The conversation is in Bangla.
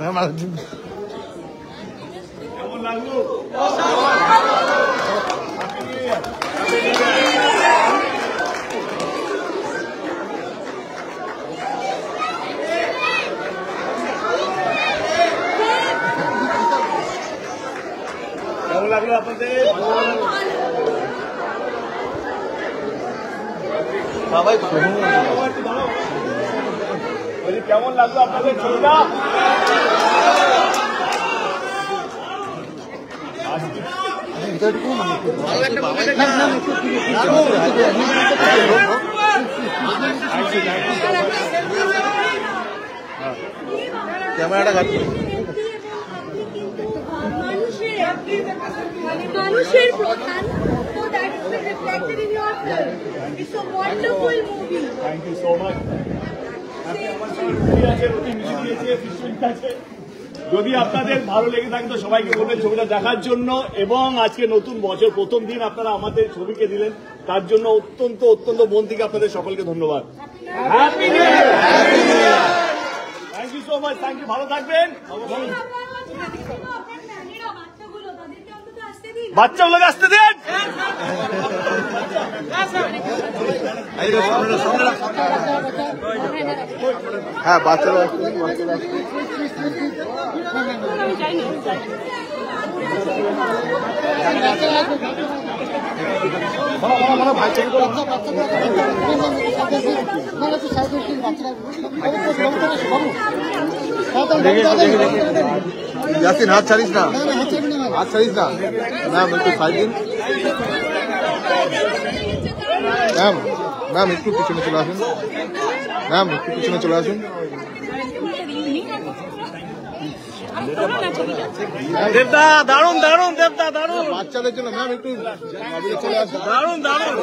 কেমন লাগলো? কেমন লাগলো আপনাদের? কেমন লাগলো আপনাদের ছবিটা? ক্যামেরাটা কাটবে। মানুষের প্রধান, so that is reflected in your film. It's a wonderful movie. Thank you so much. যদি আপনাদের ভালো লেগে থাকে তো সবাইকে বলবেন ছবিটা দেখার জন্য, এবং আজকে নতুন বছর প্রথম দিন আপনারা আমাদের ছবিকে দিলেন, তার জন্য অত্যন্ত অত্যন্ত মন থেকে আপনাদের সকলকে ধন্যবাদ। Happy new year. Thank you so much. Thank you. ভালো থাকবেন। বাচ্চাগুলোকে আসতে দেন। হ্যাঁ, বাচ্চারা ইয়াসিন, হাত ছাড়িস না, হাত ছাড়িস না। ম্যাম একটু সাইড দিন। ম্যাম, ম্যাম একটু পিছনে চলে আসুন। ম্যাম একটু পিছনে চলে আসুন। দেবদা দারুন দারুন, দেবদা দারুন। বাচ্চাদের জন্য ম্যাম একটু চলে আসুন। দারুন দারুন।